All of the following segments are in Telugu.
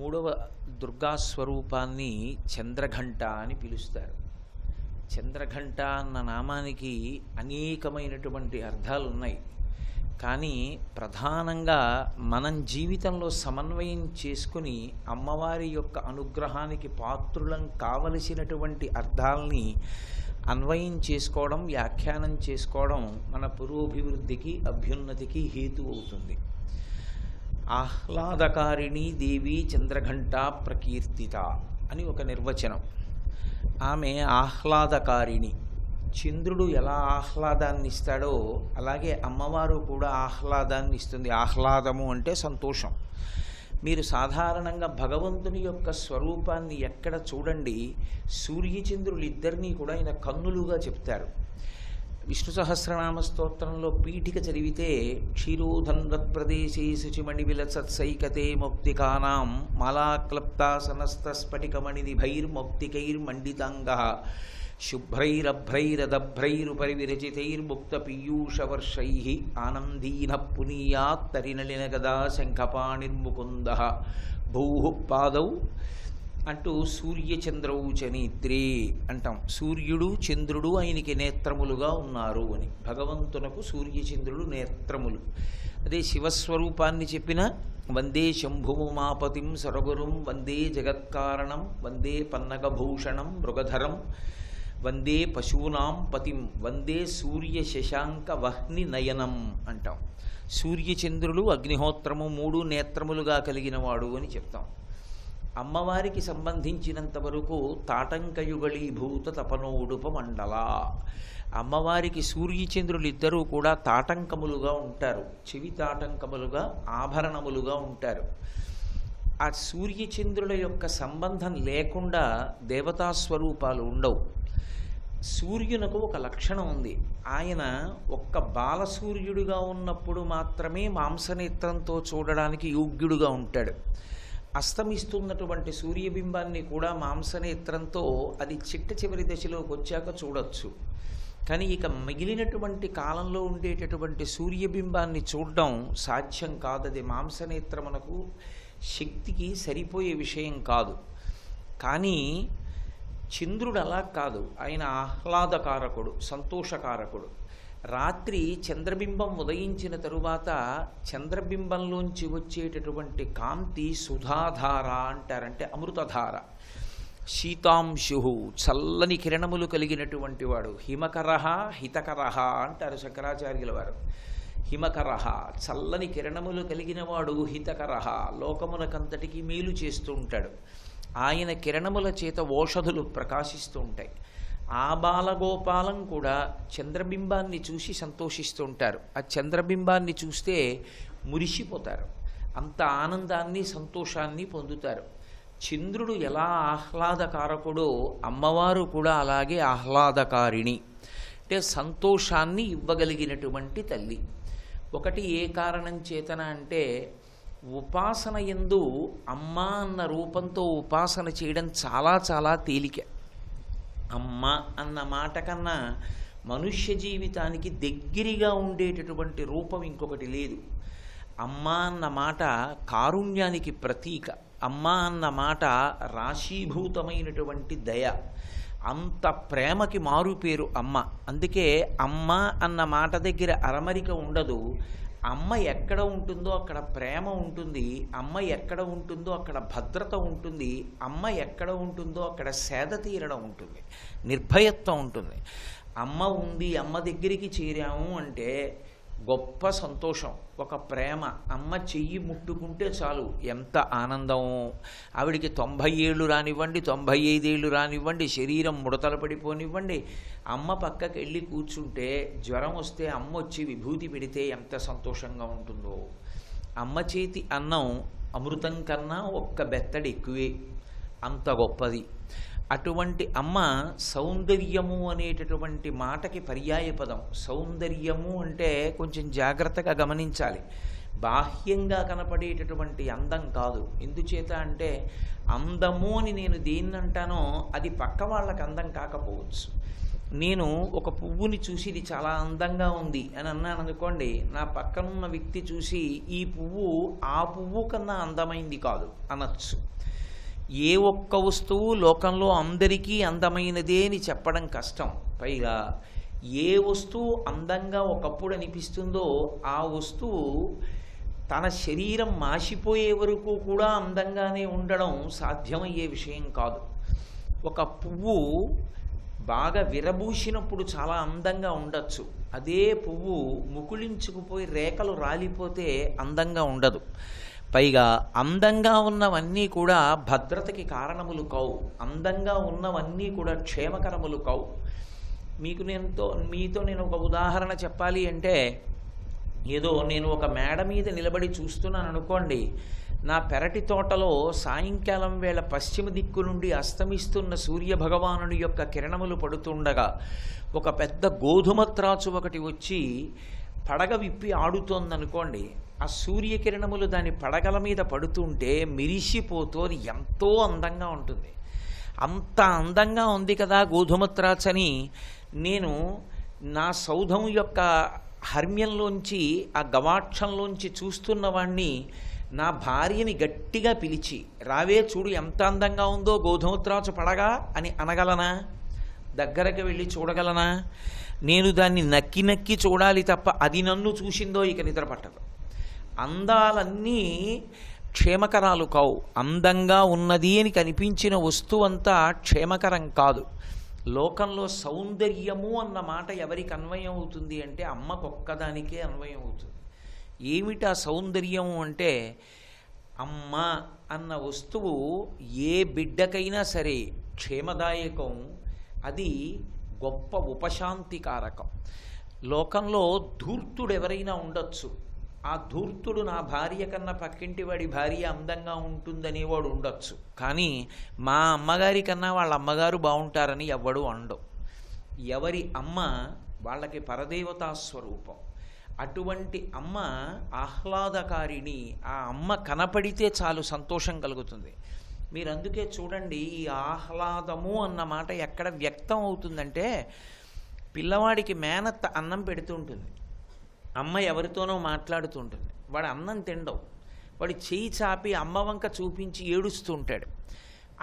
మూడవ దుర్గా స్వరూపాన్ని చంద్రఘంట అని పిలుస్తారు. చంద్రఘంట అన్న నామానికి అనేకమైనటువంటి అర్థాలు ఉన్నాయి. కానీ ప్రధానంగా మనం జీవితంలో సమన్వయం చేసుకుని అమ్మవారి యొక్క అనుగ్రహానికి పాత్రులం కావలసినటువంటి అర్థాలని అన్వయం చేసుకోవడం, వ్యాఖ్యానం చేసుకోవడం మన పురోభివృద్ధికి, అభ్యున్నతికి హేతు అవుతుంది. ఆహ్లాదకారిణి దేవి చంద్రఘంట ప్రకీర్తిత అని ఒక నిర్వచనం. ఆమె ఆహ్లాదకారిణి. చంద్రుడు ఎలా ఆహ్లాదాన్ని ఇస్తాడో అలాగే అమ్మవారు కూడా ఆహ్లాదాన్ని ఇస్తుంది. ఆహ్లాదము అంటే సంతోషం. మీరు సాధారణంగా భగవంతుని యొక్క స్వరూపాన్ని ఎక్కడ చూడండి, సూర్యచంద్రులు ఇద్దరినీ కూడా ఆయన కన్నులుగా చెప్తారు. విష్ణు సహస్రనామ స్తోత్రంలో పీఠిక చదివితే క్షీరోధన్వత్ ప్రదేశే శుచిమణి విలసత్సైకతే మౌక్తికానాం మాలాక్లప్తాసనస్థ స్ఫటికమణినిభైర్మౌక్తికైర్మండితాంగః శుభ్రైరభ్రైరదభ్రైరుపరివిరచితైర్ముక్తపీయూషవర్షైః ఆనందీనః పునీయాత్ తరినళిన గదా శంఖపాణిర్ముకుందః భూః పాదౌ అంటూ సూర్యచంద్రౌ చ నేత్రే అంటాం. సూర్యుడు చంద్రుడు ఆయనకి నేత్రములుగా ఉన్నారు అని. భగవంతునకు సూర్యచంద్రుడు నేత్రములు. అదే శివస్వరూపాన్ని చెప్పిన వందే శంభుమాపతిం సరగురుం వందే జగత్కారణం వందే పన్నగభూషణం మృగధరం వందే పశూనాం పతిం వందే సూర్య శశాంక వహ్ని నయనం అంటాం. సూర్యచంద్రులు అగ్నిహోత్రము మూడు నేత్రములుగా కలిగిన వాడు అని చెప్తాం. అమ్మవారికి సంబంధించినంత వరకు తాటంకయుగళీభూత తపనోడుపమండల. అమ్మవారికి సూర్యచంద్రులు ఇద్దరూ కూడా తాటంకములుగా ఉంటారు. చెవి తాటంకములుగా, ఆభరణములుగా ఉంటారు. ఆ సూర్యచంద్రుల యొక్క సంబంధం లేకుండా దేవతా స్వరూపాలు ఉండవు. సూర్యునకు ఒక లక్షణం ఉంది. ఆయన ఒక్క బాలసూర్యుడిగా ఉన్నప్పుడు మాత్రమే మాంసనేత్రంతో చూడడానికి యోగ్యుడుగా ఉంటాడు. అస్తమిస్తున్నటువంటి సూర్యబింబాన్ని కూడా మాంసనేత్రంతో అది చిట్ట చివరి దశలోకి వచ్చాక చూడొచ్చు. కానీ ఇక మిగిలినటువంటి కాలంలో ఉండేటటువంటి సూర్యబింబాన్ని చూడడం సాధ్యం కాదు. అది మాంసనేత్రమునకు శక్తికి సరిపోయే విషయం కాదు. కానీ చంద్రుడు అలా కాదు. ఆయన ఆహ్లాదకారకుడు, సంతోషకారకుడు. రాత్రి చంద్రబింబం ఉదయించిన తరువాత చంద్రబింబంలోంచి వచ్చేటటువంటి కాంతి సుధాధార అంటారంటే అమృతధార. శీతాంశు చల్లని కిరణములు కలిగినటువంటి వాడు. హిమకరః హితకరః అంటారు శంకరాచార్యుల వారు. హిమకరః చల్లని కిరణములు కలిగిన వాడు, హితకరః లోకమునకంతటికి మేలు చేస్తూ ఉంటాడు. ఆయన కిరణముల చేత ఓషధులు ప్రకాశిస్తూ ఉంటాయి. ఆ బాలగోపాలం కూడా చంద్రబింబాన్ని చూసి సంతోషిస్తూ ఉంటారు. ఆ చంద్రబింబాన్ని చూస్తే మురిసిపోతారు. అంత ఆనందాన్ని, సంతోషాన్ని పొందుతారు. చంద్రుడు ఎలా ఆహ్లాదకారకుడో అమ్మవారు కూడా అలాగే ఆహ్లాదకారిణి. అంటే సంతోషాన్ని ఇవ్వగలిగినటువంటి తల్లి. ఒకటి ఏ కారణం చేతన అంటే ఉపాసన యందు అమ్మ అన్న రూపంతో ఉపాసన చేయడం చాలా చాలా తేలిక. అమ్మ అన్న మాట కన్నా మనుష్య జీవితానికి దగ్గరగా ఉండేటటువంటి రూపం ఇంకొకటి లేదు. అమ్మ అన్న మాట కారుణ్యానికి ప్రతీక. అమ్మ అన్న మాట రాశీభూతమైనటువంటి దయ. అంత ప్రేమకి మారుపేరు అమ్మ. అందుకే అమ్మ అన్న మాట దగ్గర అరమరిక ఉండదు. అమ్మ ఎక్కడ ఉంటుందో అక్కడ ప్రేమ ఉంటుంది. అమ్మ ఎక్కడ ఉంటుందో అక్కడ భద్రత ఉంటుంది. అమ్మ ఎక్కడ ఉంటుందో అక్కడ సేద తీరడం ఉంటుంది, నిర్భయత్వం ఉంటుంది. అమ్మ ఉంది, అమ్మ దగ్గరికి చేరాము అంటే గొప్ప సంతోషం, ఒక ప్రేమ. అమ్మ చెయ్యి ముట్టుకుంటే చాలు ఎంత ఆనందమో. ఆవిడికి 90 ఏళ్ళు రానివ్వండి, 95 ఏళ్ళు రానివ్వండి, శరీరం ముడతలు పడిపోనివ్వండి, అమ్మ పక్కకి వెళ్ళి కూర్చుంటే జ్వరం వస్తే అమ్మ వచ్చి విభూతి పెడితే ఎంత సంతోషంగా ఉంటుందో. అమ్మ చేతి అన్నం అమృతం కన్నా ఒక్క బెత్తడి ఎక్కువే, అంత గొప్పది. అటువంటి అమ్మ సౌందర్యము అనేటటువంటి మాటకి పర్యాయ పదం. సౌందర్యము అంటే కొంచెం జాగ్రత్తగా గమనించాలి. బాహ్యంగా కనపడేటటువంటి అందం కాదు. ఎందుచేత అంటే అందము అని నేను దేన్ని అంటానో అది పక్క వాళ్ళకి అందం కాకపోవచ్చు. నేను ఒక పువ్వుని చూసి ఇది చాలా అందంగా ఉంది అని అన్నాను అనుకోండి, నా పక్కనున్న వ్యక్తి చూసి ఈ పువ్వు ఆ పువ్వు కన్నా అందమైంది కాదు అనొచ్చు. ఏ ఒక్క వస్తువు లోకంలో అందరికీ అందమైనదే అని చెప్పడం కష్టం. పైగా ఏ వస్తువు అందంగా ఒకప్పుడు అనిపిస్తుందో ఆ వస్తువు తన శరీరం మాసిపోయే వరకు కూడా అందంగానే ఉండడం సాధ్యమయ్యే విషయం కాదు. ఒక పువ్వు బాగా విరబూసినప్పుడు చాలా అందంగా ఉండొచ్చు. అదే పువ్వు ముకుళించుకుపోయి రేఖలు రాలిపోతే అందంగా ఉండదు. పైగా అందంగా ఉన్నవన్నీ కూడా భద్రతకి కారణములు కావు. అందంగా ఉన్నవన్నీ కూడా క్షేమకరములు కావు. మీతో నేను ఒక ఉదాహరణ చెప్పాలి అంటే, ఏదో నేను ఒక మేడ మీద నిలబడి చూస్తున్నాను అనుకోండి, నా పెరటి తోటలో సాయంకాలం వేళ పశ్చిమ దిక్కు నుండి అస్తమిస్తున్న సూర్యభగవానుడి యొక్క కిరణములు పడుతుండగా ఒక పెద్ద గోధుమ త్రాచు ఒకటి వచ్చి పడగ విప్పి ఆడుతోందనుకోండి, ఆ సూర్యకిరణములు దాని పడగల మీద పడుతుంటే మిరిసిపోతూ అది ఎంతో అందంగా ఉంటుంది. అంత అందంగా ఉంది కదా గోధుమ త్రాచని నేను నా సౌధం యొక్క హర్మ్యంలోంచి, ఆ గవాక్షంలోంచి చూస్తున్నవాణ్ణి నా భార్యని గట్టిగా పిలిచి, రావే చూడు ఎంత అందంగా ఉందో గోధుమ త్రాచు పడగా అని అనగలనా? దగ్గరకు వెళ్ళి చూడగలనా? నేను దాన్ని నక్కి నక్కి చూడాలి తప్ప అది నన్ను చూసిందో ఇక నిద్ర పట్టదు. అందాలన్నీ క్షేమకరాలు కావు. అందంగా ఉన్నది అని కనిపించిన వస్తువంతా క్షేమకరం కాదు. లోకంలో సౌందర్యము అన్న మాట ఎవరికి అన్వయం అవుతుంది అంటే అమ్మకొక్కదానికే అన్వయం అవుతుంది. ఏమిటా సౌందర్యము అంటే, అమ్మ అన్న వస్తువు ఏ బిడ్డకైనా సరే క్షేమదాయకం. అది గొప్ప ఉపశాంతికారకం. లోకంలో ధూర్తుడు ఎవరైనా ఉండొచ్చు. ఆ ధూర్తుడు నా భార్య కన్నా పక్కింటి వాడి భార్య అందంగా ఉంటుందనేవాడు ఉండొచ్చు. కానీ మా అమ్మగారి కన్నా వాళ్ళ అమ్మగారు బాగుంటారని ఎవ్వడూ అనడు. ఎవరి అమ్మ వాళ్ళకి పరదేవతా స్వరూపం. అటువంటి అమ్మ ఆహ్లాదకారిణి. ఆ అమ్మ కనపడితే చాలు సంతోషం కలుగుతుంది. మీరు అందుకే చూడండి, ఈ ఆహ్లాదము అన్న మాట ఎక్కడ వ్యక్తం అవుతుందంటే, పిల్లవాడికి మేనత్త అన్నం పెడుతుంటుంది, అమ్మ ఎవరితోనో మాట్లాడుతుంటుంది, వాడు అన్నం తినడం, వాడు చేయి చాపి అమ్మ వంక చూపించి ఏడుస్తూ ఉంటాడు.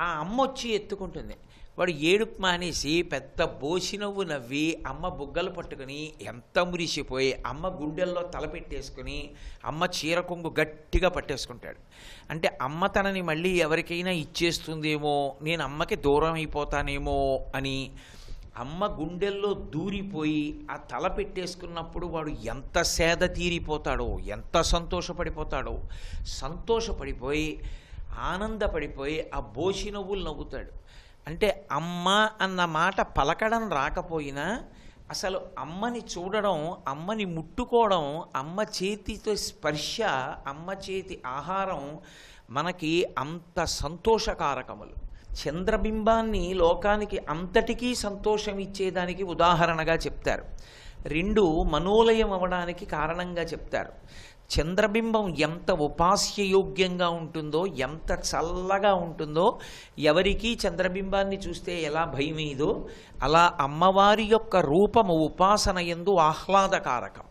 ఆ అమ్మ వచ్చి ఎత్తుకుంటుంది. వాడు ఏడుపు మానేసి పెద్ద బోసి నవ్వు నవ్వి అమ్మ బుగ్గలు పట్టుకుని ఎంత మురిసిపోయి అమ్మ గుండెల్లో తలపెట్టేసుకుని అమ్మ చీర కొంగు గట్టిగా పట్టేసుకుంటాడు. అంటే అమ్మ తనని మళ్ళీ ఎవరికైనా ఇచ్చేస్తుందేమో, నేను అమ్మకి దూరం అయిపోతానేమో అని అమ్మ గుండెల్లో దూరిపోయి ఆ తల పెట్టేసుకున్నప్పుడు వాడు ఎంత సేద తీరిపోతాడో, ఎంత సంతోషపడిపోతాడో. సంతోషపడిపోయి ఆనందపడిపోయి ఆ బోసి నవ్వులు నవ్వుతాడు. అంటే అమ్మ అన్న మాట పలకడం రాకపోయినా అసలు అమ్మని చూడడం, అమ్మని ముట్టుకోవడం, అమ్మ చేతితో స్పర్శ, అమ్మ చేతి ఆహారం మనకి అంత సంతోషకారకములు. చంద్రబింబాన్ని లోకానికి అంతటికీ సంతోషం ఇచ్చేదానికి ఉదాహరణగా చెప్తారు. రెండు మనోలయం అవ్వడానికి కారణంగా చెప్తారు. చంద్రబింబం ఎంత ఉపాస్యయోగ్యంగా ఉంటుందో, ఎంత చల్లగా ఉంటుందో, ఎవరికీ చంద్రబింబాన్ని చూస్తే ఎలా భయమేదో అలా అమ్మవారి యొక్క రూపము ఉపాసన యందు ఆహ్లాదకారకం.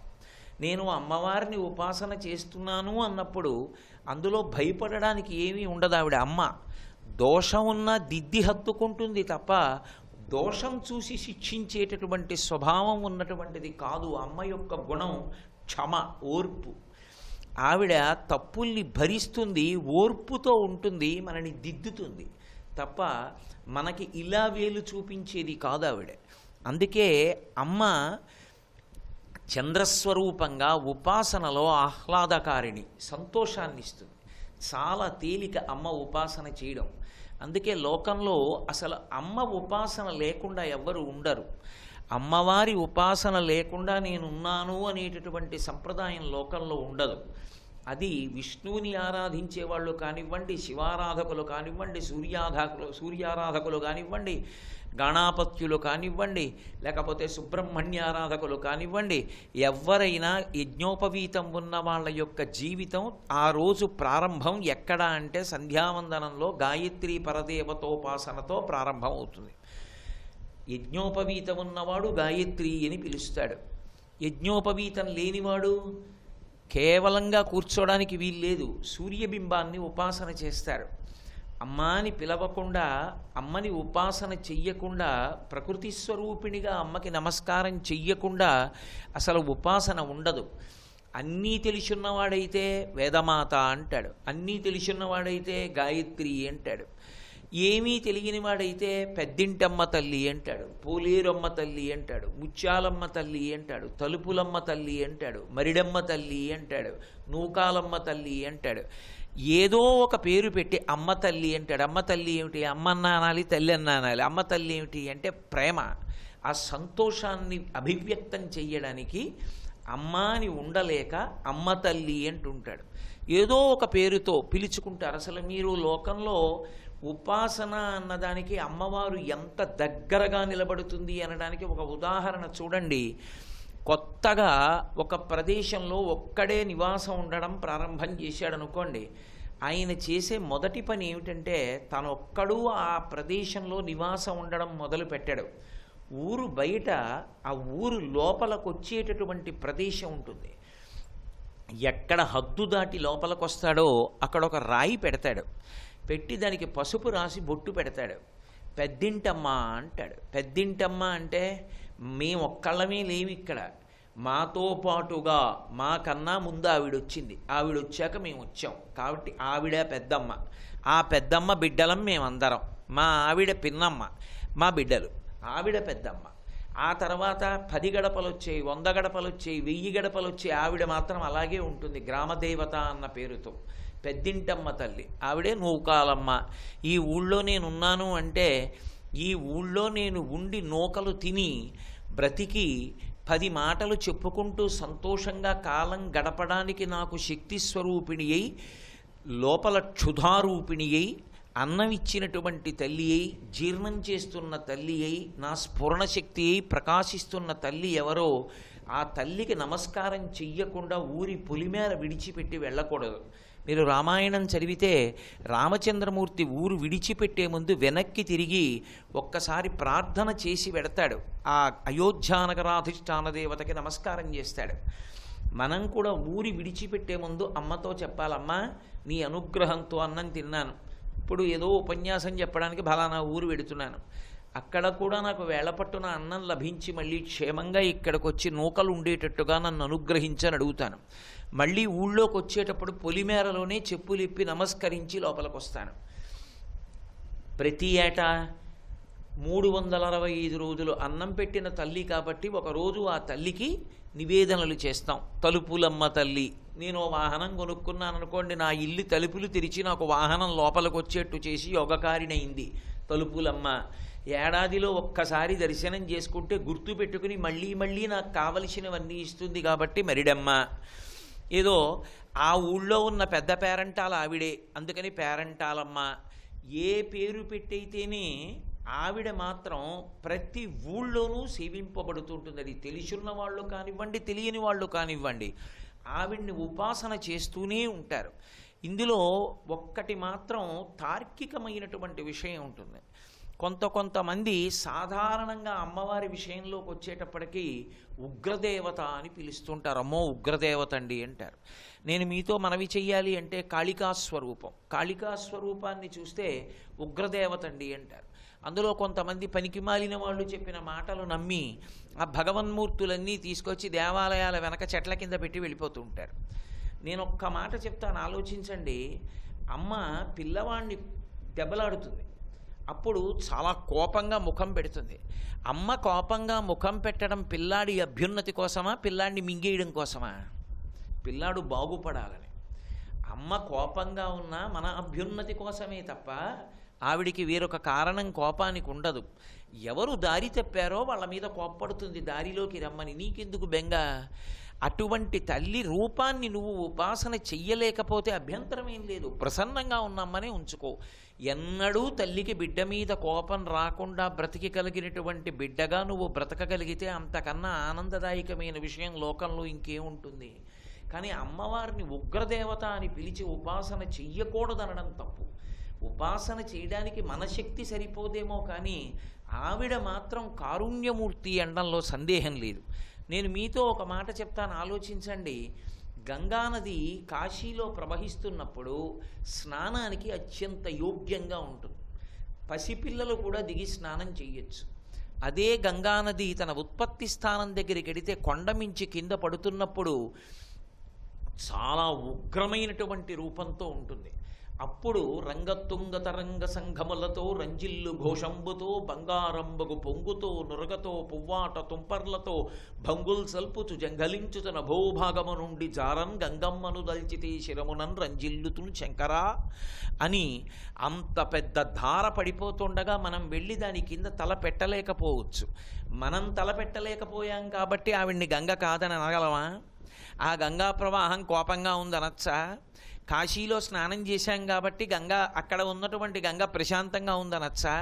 నేను అమ్మవారిని ఉపాసన చేస్తున్నాను అన్నప్పుడు అందులో భయపడడానికి ఏమీ ఉండదు. ఆవిడ అమ్మ దోషం ఉన్నా దిద్ది హత్తుకుంటుంది తప్ప దోషం చూసి శిక్షించేటటువంటి స్వభావం ఉన్నటువంటిది కాదు. అమ్మ యొక్క గుణం క్షమ, ఓర్పు. ఆవిడ తప్పుల్ని భరిస్తుంది, ఓర్పుతో ఉంటుంది, మనని దిద్దుతుంది తప్ప మనకి ఇలా వేలు చూపించేది కాదు ఆవిడ. అందుకే అమ్మ చంద్రస్వరూపంగా ఉపాసనలో ఆహ్లాదకారిణి, సంతోషాన్ని ఇస్తుంది. చాలా తేలిక అమ్మ ఉపాసన చేయడం. అందుకే లోకంలో అసలు అమ్మ ఉపాసన లేకుండా ఎవ్వరు ఉండరు. అమ్మవారి ఉపాసన లేకుండా నేనున్నాను అనేటటువంటి సంప్రదాయం లోకంలో ఉండదు. అది విష్ణువుని ఆరాధించే వాళ్ళు కానివ్వండి, శివారాధకులు కానివ్వండి, సూర్యారాధకులు కానివ్వండి, గణాపత్యులు కానివ్వండి, లేకపోతే సుబ్రహ్మణ్యారాధకులు కానివ్వండి, ఎవరైనా యజ్ఞోపవీతం ఉన్న వాళ్ళ యొక్క జీవితం ఆ రోజు ప్రారంభం ఎక్కడ అంటే సంధ్యావందనంలో గాయత్రీ పరదేవతోపాసనతో ప్రారంభం అవుతుంది. యజ్ఞోపవీతం ఉన్నవాడు గాయత్రి అని పిలుస్తాడు. యజ్ఞోపవీతం లేనివాడు కేవలంగా కూర్చోడానికి వీల్లేదు, సూర్యబింబాన్ని ఉపాసన చేస్తారు. అమ్మాని పిలవకుండా, అమ్మని ఉపాసన చెయ్యకుండా, ప్రకృతి స్వరూపిణిగా అమ్మకి నమస్కారం చెయ్యకుండా అసలు ఉపాసన ఉండదు. అన్నీ తెలిసున్నవాడైతే వేదమాత అంటాడు, అన్నీ తెలిసున్నవాడైతే గాయత్రి అంటాడు, ఏమీ తెలియని వాడైతే పెద్దింటమ్మ తల్లి అంటాడు, పోలేరమ్మ తల్లి అంటాడు, ముత్యాలమ్మ తల్లి అంటాడు, తలుపులమ్మ తల్లి అంటాడు, మరిడమ్మ తల్లి అంటాడు, నూకాలమ్మ తల్లి అంటాడు. ఏదో ఒక పేరు పెట్టి అమ్మ తల్లి అంటాడు. అమ్మ తల్లి ఏమిటి? అమ్మ అన్న అనాలి, తల్లి అన్న అనాలి. అమ్మ తల్లి ఏమిటి అంటే ప్రేమ. ఆ సంతోషాన్ని అభివ్యక్తం చెయ్యడానికి అమ్మ అని ఉండలేక అమ్మ తల్లి అంటుంటాడు. ఏదో ఒక పేరుతో పిలుచుకుంటారు. అసలు మీరు లోకంలో ఉపాసన అన్నదానికి అమ్మవారు ఎంత దగ్గరగా నిలబడుతుంది అనడానికి ఒక ఉదాహరణ చూడండి. కొత్తగా ఒక ప్రదేశంలో ఒక్కడే నివాసం ఉండడం ప్రారంభం చేశాడు అనుకోండి. ఆయన చేసే మొదటి పని ఏమిటంటే తనొక్కడు ఆ ప్రదేశంలో నివాసం ఉండడం మొదలు పెట్టాడు. ఊరు బయట ఆ ఊరు లోపలకు వచ్చేటటువంటి ప్రదేశం ఉంటుంది. ఎక్కడ హద్దు దాటి లోపలికి వస్తాడో అక్కడ ఒక రాయి పెడతాడు. పెట్టి దానికి పసుపు రాసి బొట్టు పెడతాడు. పెద్దింటమ్మ అంటాడు. పెద్దింటమ్మ అంటే మేము ఒక్కళ్ళమే లేమి ఇక్కడ, మాతో పాటుగా మాకన్నా ముందు ఆవిడొచ్చింది, ఆవిడొచ్చాక మేము వచ్చాం కాబట్టి ఆవిడ పెద్దమ్మ, ఆ పెద్దమ్మ బిడ్డలం మేమందరం, మా ఆవిడ పిన్నమ్మ, మా బిడ్డలు, ఆవిడ పెద్దమ్మ. ఆ తర్వాత 10 గడపలు వచ్చాయి, 100 గడపలు వచ్చాయి, 1000 గడపలు వచ్చాయి, ఆవిడ మాత్రం అలాగే ఉంటుంది గ్రామదేవత అన్న పేరుతో. పెద్దింటమ్మ తల్లి, ఆవిడే నూకాలమ్మ. ఈ ఊళ్ళో నేనున్నాను అంటే ఈ ఊళ్ళో నేను ఉండి నూకలు తిని బ్రతికి 10 మాటలు చెప్పుకుంటూ సంతోషంగా కాలం గడపడానికి నాకు శక్తి స్వరూపిణి అయి, లోపల క్షుధారూపిణి అయి, అన్నం ఇచ్చినటువంటి తల్లి అయి, జీర్ణం చేస్తున్న తల్లి అయి, నా స్ఫురణ శక్తి అయి ప్రకాశిస్తున్న తల్లి ఎవరో ఆ తల్లికి నమస్కారం చెయ్యకుండా ఊరి పొలిమేర విడిచిపెట్టి వెళ్ళకూడదు. మీరు రామాయణం చదివితే రామచంద్రమూర్తి ఊరు విడిచిపెట్టే ముందు వెనక్కి తిరిగి ఒక్కసారి ప్రార్థన చేసి వెడతాడు. ఆ అయోధ్యానగరాధిష్టాన దేవతకి నమస్కారం చేస్తాడు. మనం కూడా ఊరి విడిచిపెట్టే ముందు అమ్మతో చెప్పాలమ్మా, నీ అనుగ్రహంతో అన్నం తిన్నాను, ఇప్పుడు ఏదో ఉపన్యాసం చెప్పడానికి ఫలానా ఊరు వెడుతున్నాను, అక్కడ కూడా నాకు వేళపట్టున అన్నం లభించి మళ్ళీ క్షేమంగా ఇక్కడికి వచ్చి నూకలు ఉండేటట్టుగా నన్ను అనుగ్రహించని అడుగుతాను. మళ్ళీ ఊళ్ళోకి వచ్చేటప్పుడు పొలిమేరలోనే చెప్పులిప్పి నమస్కరించి లోపలికి వస్తాను. ప్రతి ఏటా 365 రోజులు అన్నం పెట్టిన తల్లి కాబట్టి ఒకరోజు ఆ తల్లికి నివేదనలు చేస్తాం. తలుపులమ్మ తల్లి, నేను వాహనం కొనుక్కున్నాను అనుకోండి, నా ఇల్లు తలుపులు తెరిచి నాకు వాహనం లోపలికి వచ్చేట్టు చేసి యోగకారిణయింది తలుపులమ్మ. ఏడాదిలో ఒక్కసారి దర్శనం చేసుకుంటే గుర్తు పెట్టుకుని మళ్ళీ మళ్ళీ నాకు కావలసినవన్నీ ఇస్తుంది కాబట్టి మరిడమ్మ. ఏదో ఆ ఊళ్ళో ఉన్న పెద్ద పేరంటాల ఆవిడే, అందుకని పేరంటాలమ్మ. ఏ పేరు పెట్టయితేనే ఆవిడ మాత్రం ప్రతి ఊళ్ళోనూ సేవింపబడుతుంటుంది. అది తెలిసున్న వాళ్ళు కానివ్వండి, తెలియని వాళ్ళు కానివ్వండి, ఆవిడ్ని ఉపాసన చేస్తూనే ఉంటారు. ఇందులో ఒక్కటి మాత్రం తార్కికమైనటువంటి విషయం ఉంటుంది. కొంతమంది సాధారణంగా అమ్మవారి విషయంలోకి వచ్చేటప్పటికీ ఉగ్రదేవత అని పిలుస్తుంటారు. అమ్మో ఉగ్రదేవత అండి అంటారు. నేను మీతో మనవి చెయ్యాలి అంటే కాళికాస్వరూపం, కాళికాస్వరూపాన్ని చూస్తే ఉగ్రదేవత అండి అంటారు. అందులో కొంతమంది పనికిమాలిన వాళ్ళు చెప్పిన మాటలు నమ్మి ఆ భగవన్మూర్తులన్నీ తీసుకొచ్చి దేవాలయాల వెనక చెట్ల కింద పెట్టి వెళ్ళిపోతూ ఉంటారు. నేను ఒక్క మాట చెప్తాను, ఆలోచించండి. అమ్మ పిల్లవాడిని దెబ్బలాడుతుంది, అప్పుడు చాలా కోపంగా ముఖం పెడుతుంది. అమ్మ కోపంగా ముఖం పెట్టడం పిల్లాడి అభ్యున్నతి కోసమా, పిల్లాడిని మింగేయడం కోసమా? పిల్లాడు బాగుపడాలని. అమ్మ కోపంగా ఉన్నా మన అభ్యున్నతి కోసమే తప్ప ఆవిడికి వేరొక కారణం కోపానికి ఉండదు. ఎవరు దారి తప్పారో వాళ్ళ మీద కోప్పడుతుంది, దారిలోకి రమ్మని. నీకెందుకు బెంగ? అటువంటి తల్లి రూపాన్ని నువ్వు ఉపాసన చెయ్యలేకపోతే అభ్యంతరం ఏం లేదు, ప్రసన్నంగా ఉన్నమ్మనే ఉంచుకో. ఎన్నడూ తల్లికి బిడ్డ మీద కోపం రాకుండా బ్రతికి కలిగినటువంటి బిడ్డగా నువ్వు బ్రతకగలిగితే అంతకన్నా ఆనందదాయకమైన విషయం లోకంలో ఇంకేముంటుంది? కానీ అమ్మవారిని ఉగ్రదేవత అని పిలిచి ఉపాసన చెయ్యకూడదనడం తప్పు. ఉపాసన చేయడానికి మన శక్తి సరిపోదేమో కానీ ఆవిడ మాత్రం కారుణ్యమూర్తి అనడంలో సందేహం లేదు. నేను మీతో ఒక మాట చెప్తాను, ఆలోచించండి. గంగానది కాశీలో ప్రవహిస్తున్నప్పుడు స్నానానికి అత్యంత యోగ్యంగా ఉంటుంది. పసిపిల్లలు కూడా దిగి స్నానం చేయొచ్చు. అదే గంగానది తన ఉత్పత్తి స్థానం దగ్గరికి వెడితే కొండమించి కింద పడుతున్నప్పుడు చాలా ఉగ్రమైనటువంటి రూపంతో ఉంటుంది. అప్పుడు రంగతుంగ తరంగ సంఘములతో రంజిల్లు ఘోషంబుతో బంగారంబగు పొంగుతో నురగతో పువ్వాట తుంపర్లతో భంగుల్ సల్పుచు జంఘలించు తన భూభాగము నుండి జారన్ గంగమ్మను దల్చితే శిరమునన్ రంజిల్లుతులు శంకరా అని అంత పెద్ద ధార పడిపోతుండగా మనం వెళ్ళి దాని కింద తల పెట్టలేకపోవచ్చు. మనం తల పెట్టలేకపోయాం కాబట్టి ఆవిడ్ని గంగ కాదని అనగలమా? ఆ గంగా ప్రవాహం కోపంగా ఉందనొచ్చా? కాశీలో స్నానం చేశాం కాబట్టి గంగా, అక్కడ ఉన్నటువంటి గంగ ప్రశాంతంగా ఉందనొచ్చా?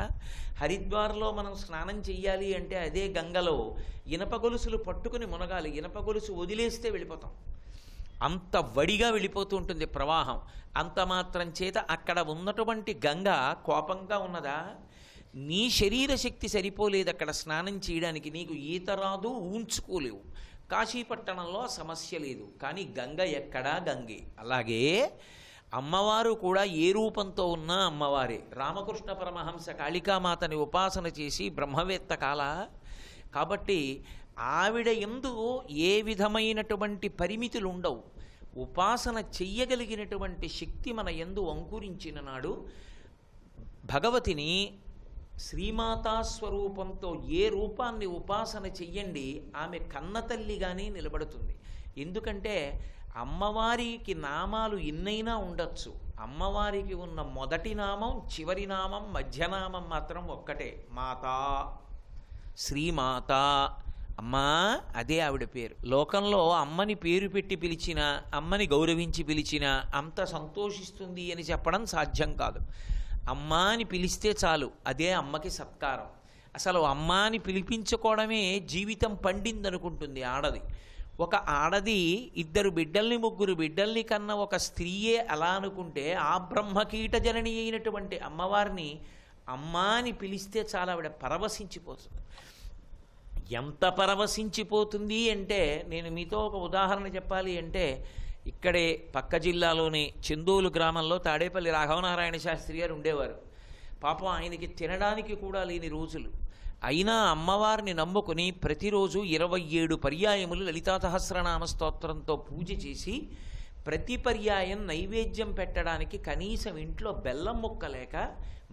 హరిద్వార్లో మనం స్నానం చెయ్యాలి అంటే అదే గంగలో ఇనప గొలుసులు పట్టుకుని మునగాలి. ఇనప గొలుసు వదిలేస్తే వెళ్ళిపోతాం. అంత వడిగా వెళ్ళిపోతూ ఉంటుంది ప్రవాహం. అంత మాత్రం చేత అక్కడ ఉన్నటువంటి గంగ కోపంగా ఉన్నదా? నీ శరీర శక్తి సరిపోలేదు అక్కడ స్నానం చేయడానికి. నీకు ఈత రాదు, ఊంచుకోలేవు. కాశీపట్టణంలో సమస్య లేదు. కానీ గంగ ఎక్కడా గంగే. అలాగే అమ్మవారు కూడా ఏ రూపంతో ఉన్నా అమ్మవారే. రామకృష్ణ పరమహంస కాళికామాతని ఉపాసన చేసి బ్రహ్మవేత్త కాల. కాబట్టి ఆవిడ యందు ఏ విధమైనటువంటి పరిమితులు ఉండవు. ఉపాసన చెయ్యగలిగినటువంటి శక్తి మన యందు అంకురించిన నాడు భగవతిని శ్రీమాతా స్వరూపంతో ఏ రూపాన్ని ఉపాసన చెయ్యండి, ఆమె కన్నతల్లిగానే నిలబడుతుంది. ఎందుకంటే అమ్మవారికి నామాలు ఎన్నైనా ఉండొచ్చు. అమ్మవారికి ఉన్న మొదటి నామం, చివరి నామం, మధ్యనామం మాత్రం ఒక్కటే, మాతా, శ్రీమాత. అమ్మా అదే ఆవిడ పేరు. లోకంలో అమ్మని పేరు పెట్టి పిలిచినా, అమ్మని గౌరవించి పిలిచినా అంత సంతోషిస్తుంది అని చెప్పడం సాధ్యం కాదు. అమ్మా అని పిలిస్తే చాలు, అదే అమ్మకి సత్కారం. అసలు అమ్మా అని పిలిపించుకోవడమే జీవితం పండిందనుకుంటుంది ఆడది. ఒక ఆడది 2 బిడ్డల్ని 3 బిడ్డల్ని కన్న ఒక స్త్రీయే అలా అనుకుంటే, ఆ బ్రహ్మకీట జనని అయినటువంటి అమ్మవారిని అమ్మా అని పిలిస్తే చాలా ఆవిడ పరవశించిపోతుంది. ఎంత పరవశించిపోతుంది అంటే, నేను మీతో ఒక ఉదాహరణ చెప్పాలి అంటే, ఇక్కడే పక్క జిల్లాలోని చెందోలు గ్రామంలో తాడేపల్లి రాఘవనారాయణ శాస్త్రి గారు ఉండేవారు. పాపం ఆయనకి తినడానికి కూడా లేని రోజులు. అయినా అమ్మవారిని నమ్ముకుని ప్రతిరోజు 27 పర్యాయములు లలితా సహస్రనామ స్తోత్రంతో పూజ చేసి, ప్రతి పర్యాయం నైవేద్యం పెట్టడానికి కనీసం ఇంట్లో బెల్లం ముక్క లేక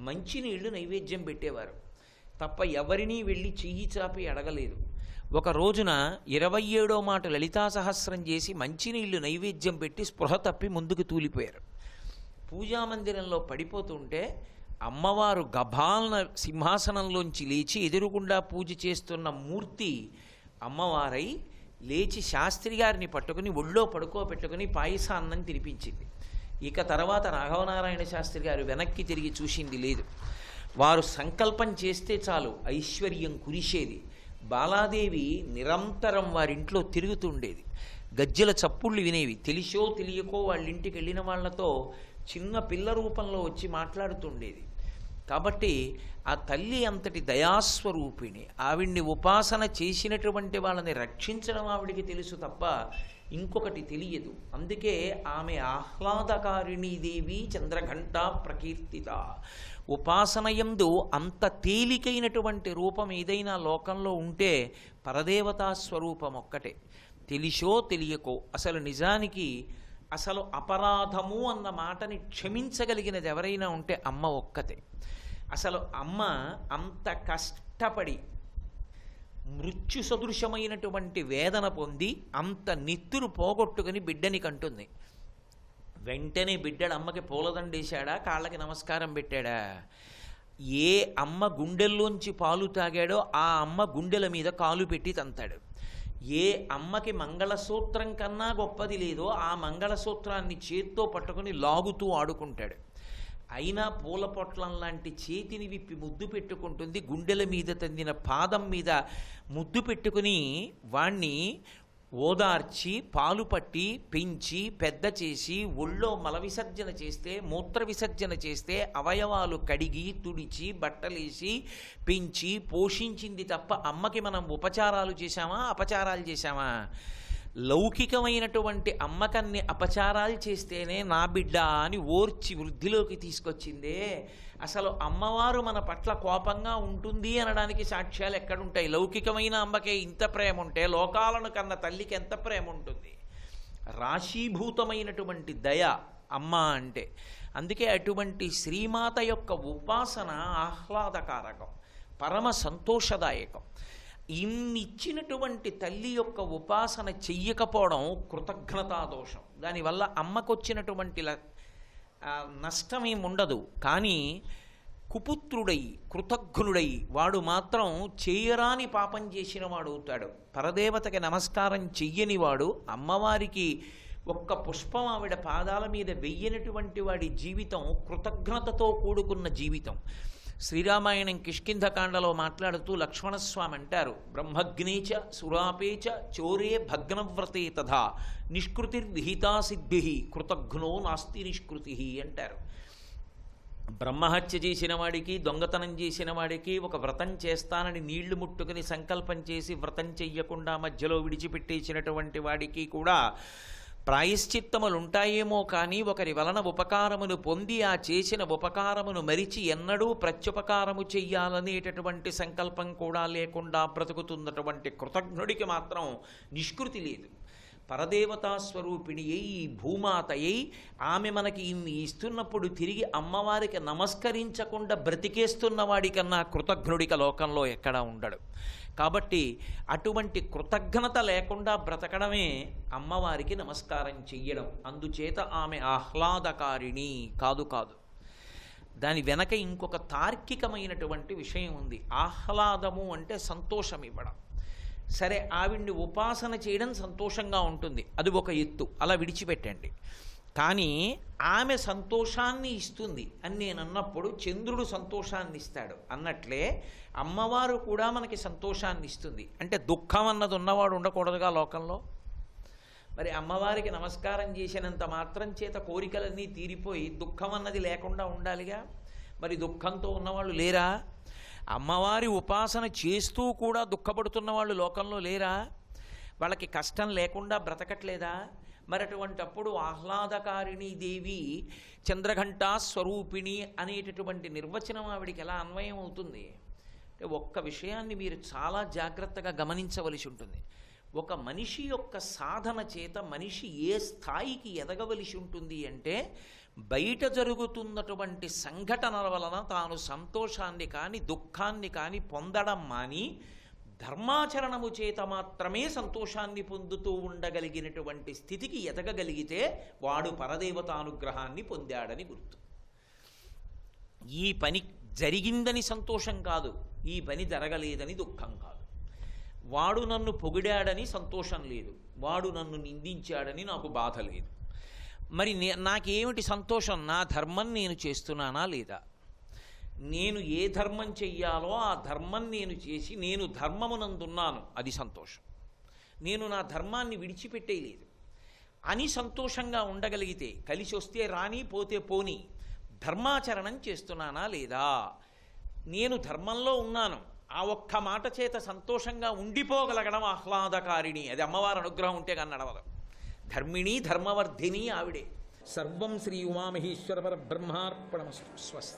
మంచినీళ్లు నైవేద్యం పెట్టేవారు తప్ప ఎవరినీ వెళ్ళి చెయ్యి చాపి అడగలేదు. ఒక రోజున 27వ మాట లలితా సహస్రం చేసి మంచినీళ్లు నైవేద్యం పెట్టి స్పృహ తప్పి ముందుకు తూలిపోయారు. పూజామందిరంలో పడిపోతుంటే అమ్మవారు గభాలన సింహాసనంలోంచి లేచి ఎదురుగుండా పూజ చేస్తున్న మూర్తి అమ్మవారై లేచి శాస్త్రి గారిని పట్టుకుని ఒళ్ళో పడుకోబెట్టుకుని పాయసాన్నం తినిపించింది. ఇక తర్వాత రాఘవనారాయణ శాస్త్రి గారు వెనక్కి తిరిగి చూసింది లేదు. వారు సంకల్పం చేస్తే చాలు ఐశ్వర్యం కురిసేది. బాలాదేవి నిరంతరం వారింట్లో తిరుగుతుండేది. గజ్జెల చప్పుళ్ళు వినేవి. తెలిసో తెలియకో వాళ్ళింటికి వెళ్ళిన వాళ్లతో చిన్న పిల్ల రూపంలో వచ్చి మాట్లాడుతుండేది. కాబట్టి ఆ తల్లి అంతటి దయాస్వరూపిణి. ఆవిడ్ని ఉపాసన చేసినటువంటి వాళ్ళని రక్షించడం ఆవిడికి తెలుసు తప్ప ఇంకొకటి తెలియదు. అందుకే ఆమె ఆహ్లాదకారిణీ దేవి చంద్రఘంటా ప్రకీర్తిత. ఉపాసనయందు అంత తేలికైనటువంటి రూపం ఏదైనా లోకంలో ఉంటే పరదేవతా స్వరూపం ఒక్కటే. తెలిసో తెలియకో అసలు నిజానికి అసలు అపరాధము అన్న మాటని క్షమించగలిగినది ఎవరైనా ఉంటే అమ్మ ఒక్కతే. అసలు అమ్మ అంత కష్టపడి మృత్యు సదృశమైనటువంటి వేదన పొంది అంత నెత్తురు పోగొట్టుకుని బిడ్డని కంటుంది. వెంటనే బిడ్డడు అమ్మకి పూలదండేశాడా, కాళ్ళకి నమస్కారం పెట్టాడా? ఏ అమ్మ గుండెల్లోంచి పాలు తాగాడో ఆ అమ్మ గుండెల మీద కాలు పెట్టి తంతాడు. ఏ అమ్మకి మంగళసూత్రం కన్నా గొప్పది లేదో ఆ మంగళసూత్రాన్ని చేత్తో పట్టుకుని లాగుతూ ఆడుకుంటాడు. అయినా పూల పొట్లం లాంటి చేతిని విప్పి ముద్దు పెట్టుకుంటుంది. గుండెల మీద తందిన పాదం మీద ముద్దు పెట్టుకుని వాణ్ణి ఓదార్చి పాలు పట్టి పెంచి పెద్ద చేసి ఒళ్ళో మల విసర్జన చేస్తే, మూత్ర విసర్జన చేస్తే అవయవాలు కడిగి తుడిచి బట్టలేసి పెంచి పోషించింది తప్ప అమ్మకి మనం ఉపచారాలు చేశామా, అపచారాలు చేశామా? లౌకికమైనటువంటి అమ్మకన్ని అపచారాలు చేస్తేనే నా బిడ్డ అని ఓర్చి వృద్ధిలోకి తీసుకొచ్చిందే. అసలు అమ్మవారు మన పట్ల కోపంగా ఉంటుంది అనడానికి సాక్ష్యాలు ఎక్కడుంటాయి? లౌకికమైన అమ్మకే ఇంత ప్రేమ ఉంటే లోకాలను కన్న తల్లికి ఎంత ప్రేమ ఉంటుంది? రాశీభూతమైనటువంటి దయ అమ్మ అంటే. అందుకే అటువంటి శ్రీమాత యొక్క ఉపాసన ఆహ్లాదకారకం, పరమ సంతోషదాయకం. ఇన్నిచ్చినటువంటి తల్లి యొక్క ఉపాసన చెయ్యకపోవడం కృతజ్ఞతా దోషం. దానివల్ల అమ్మకొచ్చినటువంటి నష్టమేముండదు. కానీ కుపుత్రుడై కృతజ్ఞుడై వాడు మాత్రం చేయరాని పాపం చేసిన వాడు అవుతాడు. పరదేవతకి నమస్కారం చెయ్యని వాడు, అమ్మవారికి ఒక్క పుష్పం ఆవిడ పాదాల మీద వెయ్యనటువంటి వాడి జీవితం కృతజ్ఞతతో కూడుకున్న జీవితం. శ్రీరామాయణం కిష్కింధకాండలో మాట్లాడుతూ లక్ష్మణస్వామి అంటారు, బ్రహ్మగ్నేచ సురాపేచ చోరే భగ్నవ్రతే తథా నిష్కృతిర్విహితా సిద్ధి కృతఘ్నో నాస్తి నిష్కృతి అంటారు. బ్రహ్మహత్య చేసిన వాడికి, దొంగతనం చేసిన వాడికి ఒక వ్రతం చేస్తానని నీళ్లు ముట్టుకుని సంకల్పం చేసి వ్రతం చెయ్యకుండా మధ్యలో విడిచిపెట్టేసినటువంటి వాడికి కూడా ప్రాయశ్చిత్తములుంటాయేమో కానీ ఒకరి వలన ఉపకారమును పొంది ఆ చేసిన ఉపకారమును మరిచి ఎన్నడూ ప్రత్యుపకారము చెయ్యాలనేటటువంటి సంకల్పం కూడా లేకుండా బ్రతుకుతున్నటువంటి కృతజ్ఞుడికి మాత్రం నిష్కృతి లేదు. పరదేవతా స్వరూపిణి అయి భూమాత అయి ఆమె మనకి ఇన్ని ఇస్తున్నప్పుడు తిరిగి అమ్మవారికి నమస్కరించకుండా బ్రతికేస్తున్న వాడికన్నా కృతజ్ఞుడిక లోకంలో ఎక్కడా ఉండడు. కాబట్టి అటువంటి కృతజ్ఞత లేకుండా బ్రతకడమే అమ్మవారికి నమస్కారం చెయ్యడం. అందుచేత ఆమె ఆహ్లాదకారిణి కాదు. దాని వెనక ఇంకొక తార్కికమైనటువంటి విషయం ఉంది. ఆహ్లాదము అంటే సంతోషం ఇవ్వడం. సరే, ఆవిడ్ని ఉపాసన చేయడం సంతోషంగా ఉంటుంది, అది ఒక ఎత్తు, అలా విడిచిపెట్టండి. కానీ ఆమె సంతోషాన్ని ఇస్తుంది అని నేను అన్నప్పుడు చంద్రుడు సంతోషాన్ని ఇస్తాడు అన్నట్లే అమ్మవారు కూడా మనకి సంతోషాన్ని ఇస్తుంది. అంటే దుఃఖం అన్నది ఉన్నవాడు ఉండకూడదుగా లోకంలో. మరి అమ్మవారికి నమస్కారం చేసినంత మాత్రం చేత కోరికలన్నీ తీరిపోయి దుఃఖం అన్నది లేకుండా ఉండాలిగా. మరి దుఃఖంతో ఉన్నవాళ్ళు లేరా? అమ్మవారి ఉపాసన చేస్తూ కూడా దుఃఖపడుతున్న వాళ్ళు లోకంలో లేరా? వాళ్ళకి కష్టం లేకుండా బ్రతకట్లేదా? మరి అటువంటప్పుడు ఆహ్లాదకారిణీ దేవి చంద్రఘంటా స్వరూపిణి అనేటటువంటి నిర్వచనం ఆవిడికి ఎలా అన్వయం అవుతుంది అంటే, ఒక్క విషయాన్ని మీరు చాలా జాగ్రత్తగా గమనించవలసి ఉంటుంది. ఒక మనిషి యొక్క సాధన చేత మనిషి ఏ స్థాయికి ఎదగవలసి ఉంటుంది అంటే, బయట జరుగుతున్నటువంటి సంఘటనల వలన తాను సంతోషాన్ని కానీ దుఃఖాన్ని కానీ పొందడం మాని ధర్మాచరణము చేత మాత్రమే సంతోషాన్ని పొందుతూ ఉండగలిగినటువంటి స్థితికి ఎదగగలిగితే వాడు పరదేవతానుగ్రహాన్ని పొందాడని గుర్తు. ఈ పని జరిగిందని సంతోషం కాదు, ఈ పని జరగలేదని దుఃఖం కాదు. వాడు నన్ను పొగిడాడని సంతోషం లేదు, వాడు నన్ను నిందించాడని నాకు బాధ లేదు. మరి నాకేమిటి సంతోషం? నా ధర్మం నేను చేస్తున్నానా లేదా? నేను ఏ ధర్మం చెయ్యాలో ఆ ధర్మం నేను చేసి నేను ధర్మమునందున్నాను, అది సంతోషం. నేను నా ధర్మాన్ని విడిచిపెట్టేయలేదు అని సంతోషంగా ఉండగలిగితే, కలిసి వస్తే రాని పోతే పోని, ధర్మాచరణం చేస్తున్నానా లేదా, నేను ధర్మంలో ఉన్నాను, ఆ ఒక్క మాట చేత సంతోషంగా ఉండిపోగలగడం ఆహ్లాదకారిణి. అది అమ్మవారి అనుగ్రహం ఉంటే కానీ నడవదు. ధర్మిణి ధర్మవర్ధిని ఆవిడే. సర్వం శ్రీ ఉమామహేశ్వర పరబ్రహ్మార్పణమస్తు. స్వస్తి.